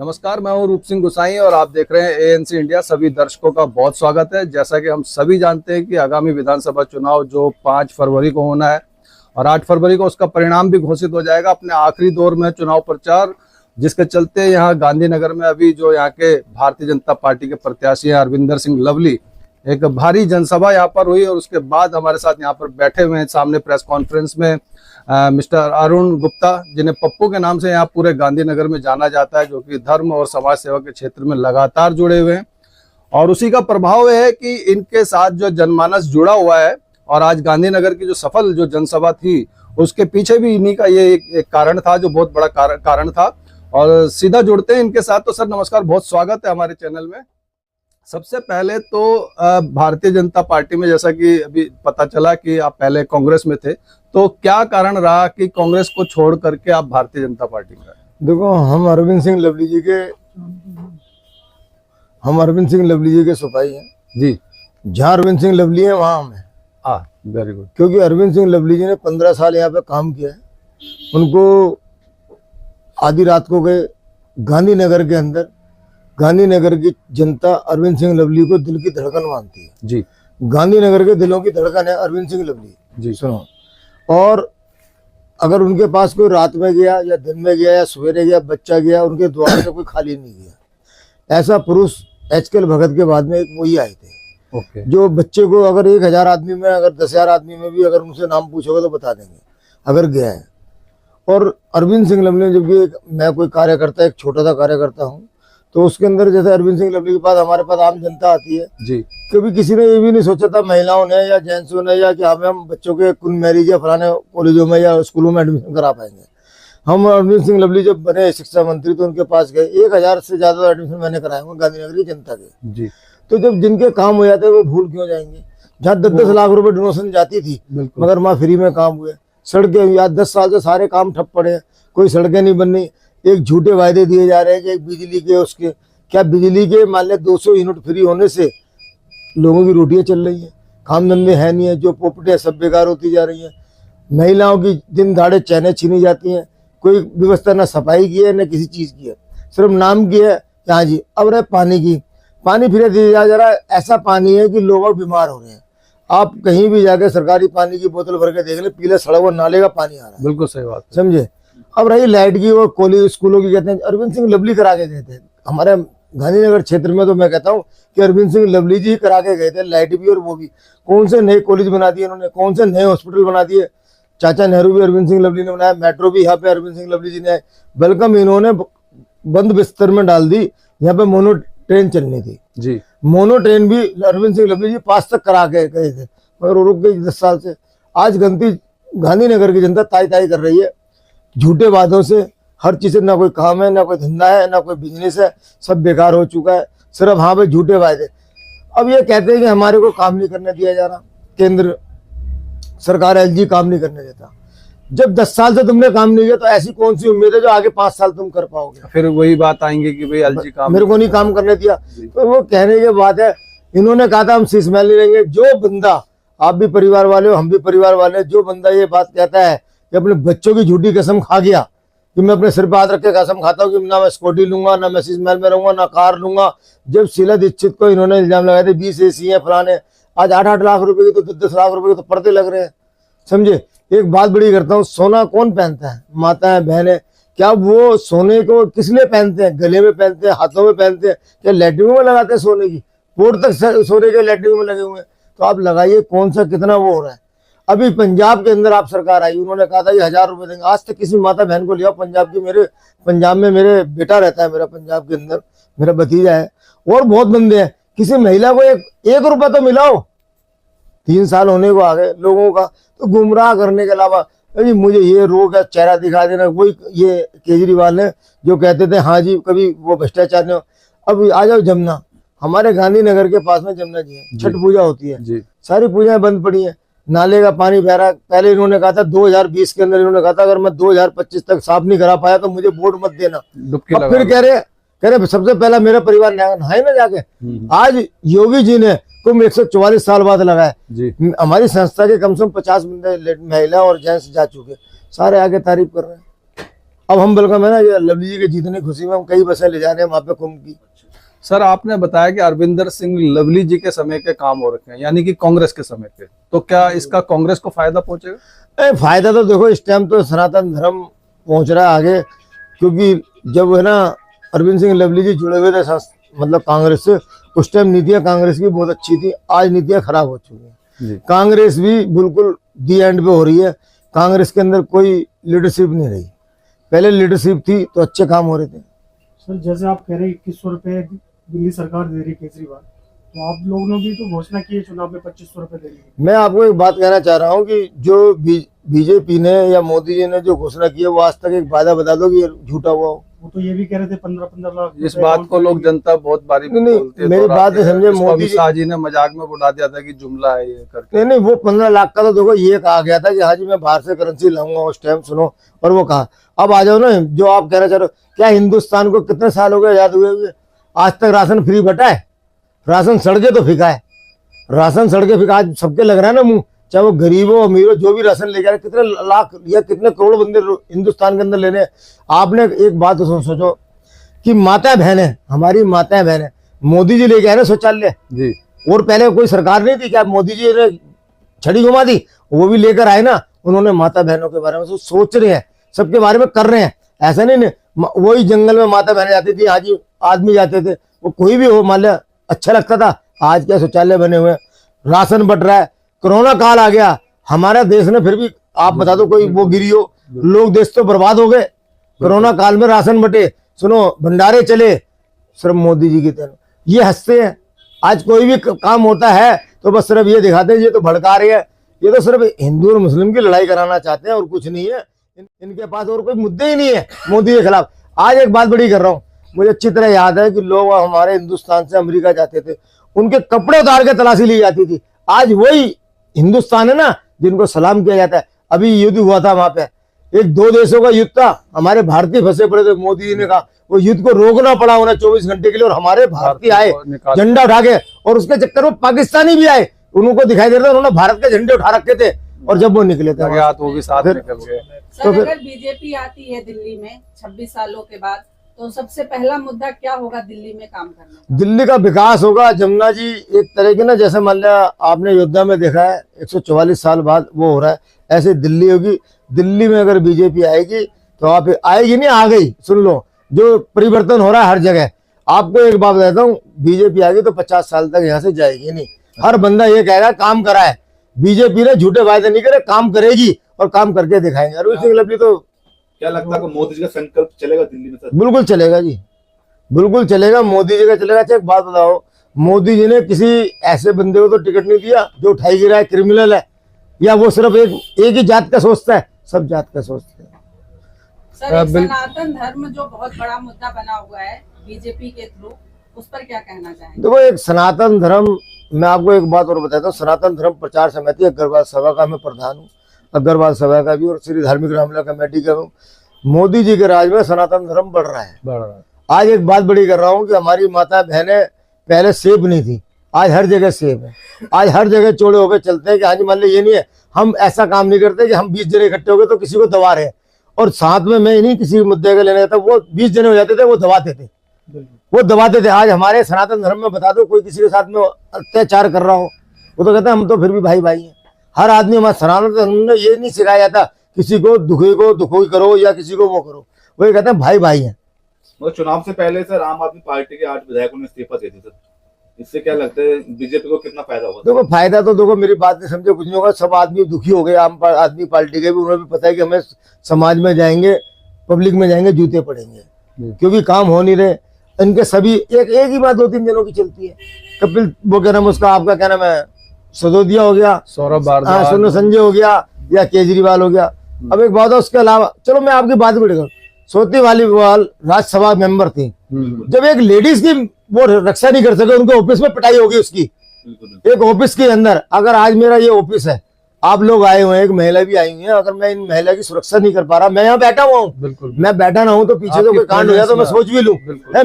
नमस्कार, मैं हूं रूप सिंह गुसाई और आप देख रहे हैं एएनसी इंडिया। सभी दर्शकों का बहुत स्वागत है। जैसा कि हम सभी जानते हैं कि आगामी विधानसभा चुनाव जो 5 फरवरी को होना है और 8 फरवरी को उसका परिणाम भी घोषित हो जाएगा। अपने आखिरी दौर में चुनाव प्रचार, जिसके चलते यहाँ गांधीनगर में अभी जो यहाँ के भारतीय जनता पार्टी के प्रत्याशी हैं अरविंदर सिंह लवली, एक भारी जनसभा यहाँ पर हुई और उसके बाद हमारे साथ यहाँ पर बैठे हुए हैं सामने प्रेस कॉन्फ्रेंस में मिस्टर अरुण गुप्ता, जिन्हें पप्पू के नाम से यहाँ पूरे गांधीनगर में जाना जाता है, जो कि धर्म और समाज सेवा के क्षेत्र में लगातार जुड़े हुए हैं। और उसी का प्रभाव है कि इनके साथ जो जनमानस जुड़ा हुआ है और आज गांधीनगर की जो सफल जो जनसभा थी उसके पीछे भी इन्हीं का ये एक कारण था, जो बहुत बड़ा कारण था। और सीधा जुड़ते हैं इनके साथ। तो सर नमस्कार, बहुत स्वागत है हमारे चैनल में। सबसे पहले तो भारतीय जनता पार्टी में, जैसा कि अभी पता चला कि आप पहले कांग्रेस में थे, तो क्या कारण रहा कि कांग्रेस को छोड़ करके आप भारतीय जनता पार्टी में आए? देखो, हम अरविंद सिंह लवली जी के सिपाही हैं जी। जहाँ अरविंद सिंह लवली है वहाँ हम हैं। Very good. क्योंकि अरविंद सिंह लवली जी ने 15 साल यहाँ पे काम किया है। उनको आधी रात को गए गांधीनगर के अंदर, गांधीनगर की जनता अरविंद सिंह लवली को दिल की धड़कन मानती है जी। गांधीनगर के दिलों की धड़कन है अरविंद सिंह लवली जी। सुनो, और अगर उनके पास कोई रात में गया या दिन में गया या सवेरे गया, बच्चा गया, उनके द्वार से कोई खाली नहीं गया। ऐसा पुरुष एचके भगत के बाद में एक वही आए थे। ओके। जो बच्चे को अगर 1000 आदमी में, अगर 10,000 आदमी में भी अगर उनसे नाम पूछोगे तो बता देंगे अगर गया है। और अरविंद सिंह लवली, जबकि मैं कोई कार्यकर्ता, एक छोटा सा कार्यकर्ता हूँ, तो उसके अंदर जैसे अरविंद सिंह लवली के पास हमारे पास आम जनता आती है जी। कभी किसी ने ये भी नहीं सोचा था महिलाओं ने या जेंट्सों ने या कि हम बच्चों के कुल मैरिज या फलाने कॉलेजों में या स्कूलों में एडमिशन करा पाएंगे। हम अरविंद सिंह लवली जब बने शिक्षा मंत्री तो उनके पास गए, 1000 से ज्यादा एडमिशन मैंने कराए होंगे गांधीनगर की जनता के जी। तो जब जिनके काम हो जाते हैं वो भूल क्यों जाएंगे? जहाँ 10-10 लाख रुपए डोनेशन जाती थी, मगर वहाँ फ्री में काम हुए। सड़कें याद 10 साल से सारे काम ठप पड़े हैं, कोई सड़कें नहीं बन रही। एक झूठे वायदे दिए जा रहे हैं कि एक बिजली के, उसके क्या बिजली के मान लिया 200 यूनिट फ्री होने से लोगों की रोटियां चल रही हैं, काम धंधे है नहीं है, जो प्रॉपर्टियां सब बेकार होती जा रही हैं। महिलाओं की दिन दाड़े चैनें छीनी जाती हैं, कोई व्यवस्था ना सफाई की है न किसी चीज की है, सिर्फ नाम की है कि हाँ जी। अब रहे पानी की, पानी फ्री दिया जा रहा है। ऐसा पानी है कि लोग बीमार हो रहे हैं। आप कहीं भी जाके सरकारी पानी की बोतल भर के देख ले, पीले सड़क और नाले का पानी आ रहा है। बिल्कुल सही बात, समझे। अब रही लाइट की और कॉलेज स्कूलों की, कहते हैं अरविंद सिंह लवली करा के गए थे हमारे गांधीनगर क्षेत्र में। तो मैं कहता हूँ कि अरविंद सिंह लवली जी करा के गए थे लाइट भी और वो भी। कौन से नए कॉलेज बना दिए इन्होंने, कौन से नए हॉस्पिटल बना दिए। चाचा नेहरू भी अरविंद सिंह लवली ने बनाया, मेट्रो भी यहाँ पे अरविंद सिंह लवली जी ने। वेलकम इन्होंने बंद बिस्तर में डाल दी। यहाँ पे मोनो ट्रेन चलनी थी जी। मोनो ट्रेन भी अरविंद सिंह लवली जी पास तक करा के गए थे, मगर रुक गई 10 साल से। आज गांधीनगर की जनता ताई ताई कर रही है झूठे वादों से। हर चीज से ना कोई काम है, ना कोई धंधा है, ना कोई बिजनेस है, सब बेकार हो चुका है। सिर्फ हाँ भाई झूठे वादे। अब ये कहते हैं कि हमारे को काम नहीं करने दिया जा रहा, केंद्र सरकार एलजी काम नहीं करने देता। जब 10 साल से तुमने काम नहीं किया तो ऐसी कौन सी उम्मीद है जो आगे 5 साल तुम कर पाओगे? फिर वही बात आएंगे कि भाई एलजी काम मेरे को नहीं काम करने दिया। तो वो कहने की बात है। इन्होंने कहा था हम शीश महल नहीं लेंगे। जो बंदा, आप भी परिवार वाले हो, हम भी परिवार वाले, जो बंदा ये बात कहता है कि अपने बच्चों की झूठी कसम खा गया कि मैं अपने सिर पे हाथ रख के कसम खाता हूँ कि ना मैं स्कूटी लूंगा, ना मैं शीश महल में रहूंगा, ना कार लूंगा। जब शीला दीक्षित को इन्होंने इल्जाम लगाए थे 20 AC है फलाने, आज 8-8 लाख रुपए की, तो 10-10 लाख रुपए के तो पर्दे लग रहे हैं। समझे। एक बात बड़ी करता हूँ, सोना कौन पहनता है? माता है, बहन है। क्या वो सोने को किस लिए पहनते हैं? गले में पहनते हैं, हाथों में पहनते हैं, क्या लैट्रिन में लगाते हैं सोने की? पोर्ट तक सोने के लैट्रिन में लगे हुए हैं। तो आप लगाइए कौन सा कितना वो हो रहा है। अभी पंजाब के अंदर आप सरकार आई, उन्होंने कहा था ये 1000 रुपए देंगे। आज तक किसी माता बहन को लिया पंजाब की। मेरे पंजाब में मेरे बेटा रहता है, मेरा पंजाब के अंदर मेरा भतीजा है, और बहुत बंदे हैं। किसी महिला को एक रुपया तो मिलाओ। 3 साल होने को आ गए लोगों का, तो गुमराह करने के अलावा मुझे ये रोग है, चेहरा दिखा देना। वही ये केजरीवाल ने जो कहते थे हाँ जी कभी वो भ्रष्टाचार नहीं। अब आ जाओ जमुना, हमारे गांधीनगर के पास में जमुना जी है, छठ पूजा होती है जी। सारी पूजाएं बंद पड़ी हैं, नाले का पानी बह रहा है। पहले इन्होंने कहा था 2020 के अंदर, इन्होंने कहा था अगर मैं 2025 तक साफ नहीं करा पाया तो मुझे वोट मत देना। अब फिर कह रहे सबसे पहला मेरा परिवार नहाए ना जाके। आज योगी जी ने कुंभ 144 साल बाद लगाए। हमारी संस्था के कम से कम 50 महिला और जेंट्स जा चुके, सारे आगे तारीफ कर रहे हैं। अब हम वेलकम है ना, ये लवली जी के जीतने की खुशी में हम कई बसें ले जा रहे हैं वहां पे कुंभ की। सर आपने बताया कि अरविंदर सिंह लवली जी के समय के काम हो रखे हैं, यानी कि कांग्रेस के समय के, तो क्या इसका कांग्रेस को फायदा पहुंचेगा? फायदा तो देखो इस टाइम तो सनातन धर्म पहुंच रहा है आगे, क्योंकि जब है ना अरविंद सिंह लवली जी जुड़े हुए थे मतलब कांग्रेस से, उस टाइम नीतियां कांग्रेस की बहुत अच्छी थी। आज नीतियां खराब हो चुकी हैं, कांग्रेस भी बिल्कुल दी एंड पे हो रही है। कांग्रेस के अंदर कोई लीडरशिप नहीं रही, पहले लीडरशिप थी तो अच्छे काम हो रहे थे। सर जैसे आप कह रहे हैं 2100 रुपए दिल्ली सरकार दे रही केजरीवाल, तो आप लोगों ने भी तो घोषणा की है चुनाव में 2500 रुपए देने। मैं आपको एक बात कहना चाह रहा हूँ कि जो बीजेपी ने या मोदी जी ने जो घोषणा की है वो आज तक एक वायदा बता दो कि झूठा हुआ हो। वो तो ये भी कह रहे थे 15-15 लाख। इस बात को लोग जनता बहुत बारी नहीं, मेरी बात नहीं समझे, मोदी शाह जी ने मजाक में उड़ा दिया था कि जुमला है ये करके। नहीं, वो 15 लाख का तो देखो ये कहा गया था कि हाँ जी मैं बाहर से करेंसी लाऊंगा उस टाइम, सुनो, और वो कहा। अब आ जाओ ना, जो आप कहना चाह रहे हो, क्या हिंदुस्तान को कितने साल हो गए आजाद हुए? आज तक राशन फ्री बटा है? राशन सड़के तो फिका है, राशन सड़के फिका। आज सबके लग रहा है ना मुंह, चाहे वो गरीबों अमीरों जो भी राशन लेके आ रहे, कितने लाख या कितने करोड़ बंदे हिंदुस्तान के अंदर ले रहे हैं। आपने एक बात तो सोचो कि माता बहन है, हमारी माता बहन है, मोदी जी लेके आए ना शौचालय जी, और पहले कोई सरकार नहीं थी क्या? मोदी जी ने छड़ी घुमा दी, वो भी लेकर आए ना। उन्होंने माता बहनों के बारे में सोच रहे हैं, सबके बारे में कर रहे हैं। ऐसा नहीं वही जंगल में माता बहनें जाती थी, आज आदमी जाते थे, वो कोई भी हो मान लिया अच्छा लगता था। आज क्या शौचालय बने हुए, राशन बट रहा है। कोरोना काल आ गया, हमारा देश ने फिर भी, आप बता दो कोई वो गिरी हो, लोग देश तो बर्बाद हो गए। कोरोना काल में राशन बटे, सुनो भंडारे चले, सिर्फ मोदी जी की तरह ये हंसते हैं। आज कोई भी काम होता है तो बस सिर्फ ये दिखाते हैं ये तो भड़का रहे हैं, ये तो सिर्फ हिंदू और मुस्लिम की लड़ाई कराना चाहते हैं और कुछ नहीं है। इनके पास और कोई मुद्दे ही नहीं है मोदी के खिलाफ। आज एक बात बड़ी कर रहा हूँ, मुझे अच्छी तरह याद है कि लोग हमारे हिंदुस्तान से अमेरिका जाते थे, उनके कपड़े उतार के तलाशी ली जाती थी। आज वही हिंदुस्तान है ना जिनको सलाम किया जाता है। अभी युद्ध हुआ था वहां पे, एक दो देशों का युद्ध था, हमारे भारतीय फंसे पड़े थे। मोदी जी ने कहा वो युद्ध को रोकना पड़ा उन्हें 24 घंटे के लिए, और हमारे भारतीय आए झंडा उठा के, और उसके चक्कर में पाकिस्तानी भी आए, उनको दिखाई दे रहा था उन्होंने भारत के झंडे उठा रखे थे, और जब वो निकले थे वो भी साथ निकल गए। सर अगर बीजेपी आती है दिल्ली में 26 सालों के बाद, तो सबसे पहला मुद्दा क्या होगा दिल्ली में काम करने का? दिल्ली का विकास होगा। जमुना जी एक तरह के ना, जैसे मान लिया आपने अयोध्या में देखा है 144 साल बाद वो हो रहा है, ऐसे दिल्ली होगी। दिल्ली में अगर बीजेपी आएगी तो आप आएगी नहीं, आ गई, सुन लो जो परिवर्तन हो रहा है हर जगह। आपको एक बात बताता हूँ, बीजेपी आएगी तो 50 साल तक यहाँ से जाएगी नहीं। हर बंदा ये कहेगा काम करा है। बीजेपी ने झूठे वायदे नहीं करे, काम करेगी और काम करके दिखाएंगे। अरविंद सिंह लवली तो क्या लगता है मोदी जी का संकल्प चलेगा दिल्ली में सर? बिल्कुल चलेगा जी, बिल्कुल चलेगा, मोदी जी का चलेगा। अच्छा एक बात बताओ, मोदी जी ने किसी ऐसे बंदे को तो टिकट नहीं दिया जो उठाई गिरा है, क्रिमिनल है, या वो सिर्फ एक ही जात का सोचता है? सब जात का सोचते हैं। सर सनातन धर्म जो बहुत बड़ा मुद्दा बना हुआ है बीजेपी के थ्रू, उस पर क्या कहना चाहेंगे? देखो एक सनातन धर्म, मैं आपको एक बात और बताता हूँ, सनातन धर्म प्रचार समिति अग्रवाल सभा का मैं प्रधान हूँ, अग्रवाल सभा का भी, और श्री धार्मिक रामलीला कमेटी का हूँ। मोदी जी के राज में सनातन धर्म बढ़ रहा है। आज एक बात बड़ी कर रहा हूँ कि हमारी माता बहनें पहले सेब नहीं थी, आज हर जगह सेब है। आज हर जगह चौड़े होकर चलते हैं कि हाँ जी, मान लो ये नहीं है, हम ऐसा काम नहीं करते कि हम 20 जने इकट्ठे हो गए तो किसी को दबा रहे हैं, और साथ में मैं नहीं किसी मुद्दे का लेने जाता। वो 20 जने हो जाते थे, वो दबाते थे, वो दबाते थे। आज हमारे सनातन धर्म में बता दो कोई किसी के साथ में अत्याचार कर रहा हो, वो तो कहते हैं हम तो फिर भी भाई भाई हैं। हर आदमी, हमारे सनातन धर्म ने ये नहीं सिखाया जाता किसी को दुखी करो या किसी को वो करो, वो ये कहते हैं भाई भाई हैं। मतलब चुनाव से पहले सर आम आदमी पार्टी के 8 विधायकों ने इस्तीफा दे दी सर, इससे क्या लगता है बीजेपी को कितना फायदा होगा? देखो फायदा तो देखो, मेरी बात नहीं समझे, कुछ नहीं होगा। सब आदमी दुखी हो गए, आम आदमी पार्टी के भी, उन्हें भी पता है कि हमें समाज में जाएंगे, पब्लिक में जाएंगे, जूते पड़ेंगे, क्योंकि काम हो नहीं रहे इनके। सभी एक ही बात 2-3 जनों की चलती है। कपिल वो क्या नाम उसका, आपका क्या नाम है, सदोदिया हो गया, सौरभ भारद्वाज, सोनू संजय हो गया, या केजरीवाल हो गया। अब एक बात है उसके अलावा, चलो मैं आपकी बात बढ़ेगा, सोती वालीवाल राज्यसभा मेंबर थी, जब एक लेडीज की वो रक्षा नहीं कर सके, उनके ऑफिस में पिटाई होगी उसकी, एक ऑफिस के अंदर। अगर आज मेरा ये ऑफिस है, आप लोग आए हुए हैं, एक महिला भी आई हुई है, अगर मैं इन महिला की सुरक्षा नहीं कर पा रहा, मैं यहाँ बैठा हुआ हूँ, मैं बैठा ना हूँ तो पीछे से कोई कांड हो जाए तो मैं सोच भी लूं,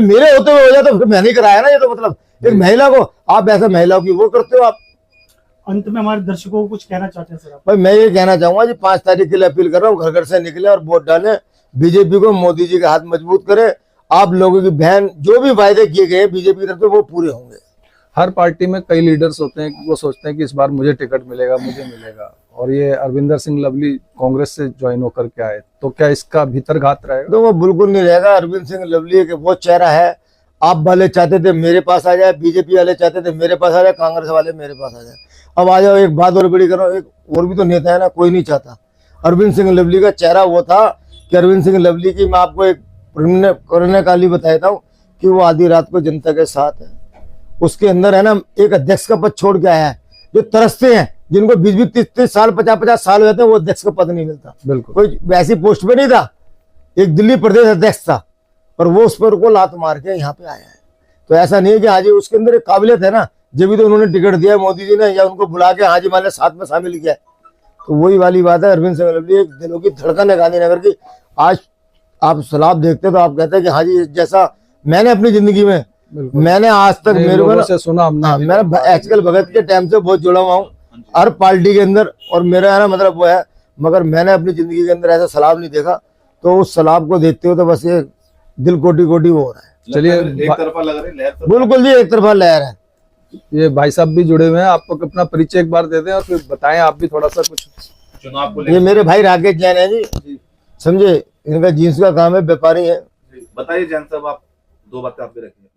मेरे होते हुए हो जाए तो फिर मैं नहीं कराया ना। ये तो मतलब एक महिला को आप ऐसा महिलाओं की वो करते हो आप। अंत में हमारे दर्शकों को कुछ कहना चाहते हैं सर आप? भाई मैं ये कहना चाहूंगा जी, 5 तारीख के लिए अपील कर रहा हूँ, घर घर से निकले और वोट डालें। बीजेपी को मोदी जी का हाथ मजबूत करे। आप लोगों की बहन जो भी वायदे किए गए बीजेपी की तरफ से वो पूरे होंगे। हर पार्टी में कई लीडर्स होते हैं कि वो सोचते हैं कि इस बार मुझे टिकट मिलेगा, मुझे मिलेगा, और ये अरविंदर सिंह लवली कांग्रेस से ज्वाइन होकर के आए, तो क्या इसका भीतर घात रहेगा? तो वो बिल्कुल नहीं रहेगा। अरविंद सिंह लवली एक वो चेहरा है, आप वाले चाहते थे मेरे पास आ जाए, बीजेपी वाले चाहते थे मेरे पास आ जाए, कांग्रेस वाले मेरे पास आ जाए। अब आ जाओ, एक बात और बड़ी करो, एक और भी तो नेता है ना, कोई नहीं चाहता। अरविंद सिंह लवली का चेहरा वो था कि अरविंद सिंह लवली की मैं आपको एक कोरोना काल ही बताता हूँ कि वो आधी रात को जनता के साथ है। उसके अंदर है ना एक अध्यक्ष का पद छोड़ के आया है। जो तरसते हैं, जिनको 20-20, 30-30 साल, 50-50 साल हो जाते हैं, वो अध्यक्ष का पद नहीं मिलता। बिल्कुल, कोई वैसी पोस्ट पे नहीं था, एक दिल्ली प्रदेश अध्यक्ष था, पर वो उस पर को लात मार के यहाँ पे आया है। तो ऐसा नहीं है कि हाँ जी उसके अंदर एक काबिलियत है ना, जब भी तो उन्होंने टिकट दिया मोदी जी ने, या उनको बुला के हाँ जी मान साथ में शामिल किया। तो वही वाली बात है, अरविंद सिंह लवली एक दिलों की धड़कन है गांधीनगर की। आज आप सलाब देखते तो आप कहते हैं कि हाँ जी जैसा मैंने अपनी जिंदगी में, मैंने आज तक नहीं, मेरे को लोगों ना, से सुना हमने। हाँ, मैं एचकल भगत के टाइम से बहुत जुड़ा हुआ हूँ हर पार्टी के अंदर, और मेरा है ना मतलब वो है, मगर मैंने अपनी जिंदगी के अंदर ऐसा सलाब नहीं देखा। तो उस सलाब को देखते हो तो बस ये दिल कोटी कोटी वो हो रहा है। चलिए, एक तरफा लग रही लहर तो बिल्कुल जी, एक तरफा लहर है। ये भाई साहब भी जुड़े हुए हैं, आपको अपना परिचय एक बार दे दें और फिर बताएं आप भी थोड़ा सा कुछ। चुनाव को ये लेकर मेरे भाई राकेश जैन है जी, समझे, इनका जींस का काम है, व्यापारी है। बताइए जैन साहब, आप दो बातें आप भी रखिए।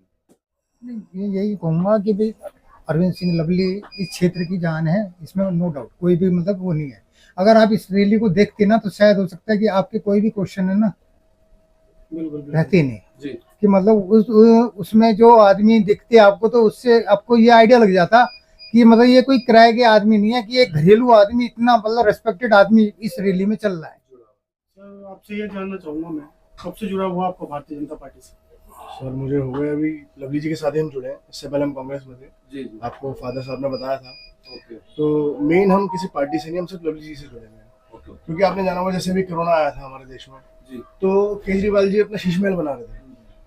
नहीं, यही कहूंगा कि भाई अरविंद सिंह लवली इस क्षेत्र की जान है, इसमें नो डाउट, कोई भी मतलब वो नहीं है। अगर आप इस रैली को देखते ना तो शायद हो सकता है कि आपके कोई भी क्वेश्चन है ना रहते नहीं जी। कि मतलब उसमें जो आदमी दिखते आपको, तो उससे आपको ये आइडिया लग जाता कि मतलब ये कोई किराए के आदमी नहीं है, कि एक घरेलू आदमी इतना मतलब रेस्पेक्टेड आदमी इस रैली में चल रहा है। सर आपसे ये जानना चाहूंगा मैं, कब से जुड़ा हुआ आपको भारतीय जनता पार्टी से? सर मुझे हो गए अभी, लवली जी के साथ ही हम जुड़े हैं, इससे पहले हम कांग्रेस में थे। जी आपको फादर साहब ने बताया था। ओके तो मेन हम किसी पार्टी से नहीं, हम सिर्फ लवली जी से जुड़े हुए हैं। ओके क्योंकि आपने जाना होगा जैसे भी कोरोना आया था हमारे देश में, जी तो केजरीवाल जी अपना शीश महल बना रहे थे,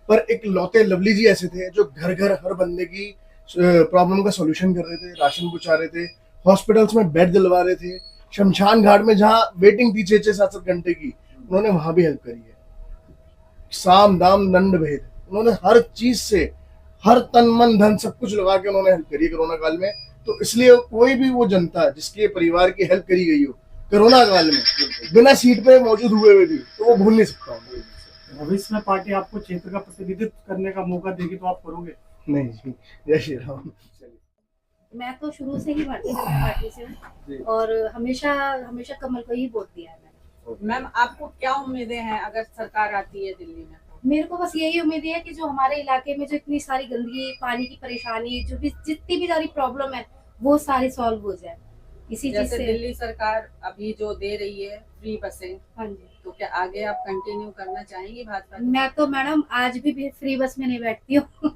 पर एक लौते लवली जी ऐसे थे जो घर घर हर बंदे की प्रॉब्लम का सॉल्यूशन कर रहे थे, राशन पहुंचा रहे थे, हॉस्पिटल्स में बेड दिलवा रहे थे, शमशान घाट में जहाँ वेटिंग थी 6-6, 7-7 घंटे की, उन्होंने वहां भी हेल्प करी है। साम दाम दंड भेद, उन्होंने हर चीज से, हर तन मन धन सब कुछ लगा के उन्होंने हेल्प करी है कोरोना काल में। तो इसलिए कोई भी वो जनता जिसके परिवार की हेल्प करी गई हो कोरोना काल में, बिना सीट पे मौजूद हुए भी, तो वो भूल नहीं सकता हूँ। भविष्य में पार्टी आपको क्षेत्र का प्रतिनिधित्व करने का मौका देगी तो आप करोगे? नहीं जी, जय श्री राम। मैं तो शुरू से ही भारतीय जनता पार्टी से हूँ और हमेशा हमेशा कमल को ही वोट दिया है मैंने। मैम आपको क्या उम्मीदें हैं अगर सरकार आती है दिल्ली में? मेरे को बस यही उम्मीद है कि जो हमारे इलाके में जो इतनी सारी गंदगी, पानी की परेशानी, जो भी जितनी भी सारी प्रॉब्लम है वो सारी सॉल्व हो जाए इसी चीज जैसे से। दिल्ली सरकार अभी जो दे रही है फ्री बसें, हाँ जी, तो क्या आगे आप कंटिन्यू करना चाहेंगी भाजपा? मैं तो मैडम आज भी फ्री बस में नहीं बैठती हूँ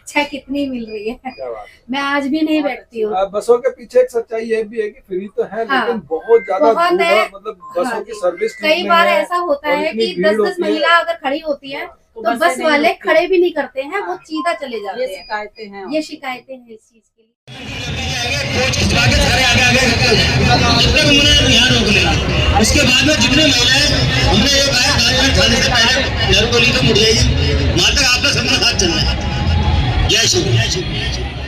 चाहे कितनी मिल रही है, क्या बात मैं आज भी नहीं बहुत बैठती हूँ। बसों के पीछे एक सच्चाई ये भी है कि फ्री तो है, हाँ, लेकिन बहुत ज्यादा बहुत दूर है। है, मतलब बसों हाँ की जी। सर्विस ठीक कई नहीं बार है। ऐसा होता और है इतनी कि भीड़ 10-10 होती है। महिला अगर खड़ी होती है तो बसें बस नहीं वाले रुकती। खड़े भी नहीं करते हैं, वो सीधा चले ये जाते हैं। शिकायतें हैं। ये शिकायतें हैं इस चीज के लिए। उसके बाद में जितने महिलाएं, हमने ये कहा गाड़ी खाने से पहले नर बोली तो मुड़ जाएगी, वहां तक आपका सबका साथ चलना है। जय श्री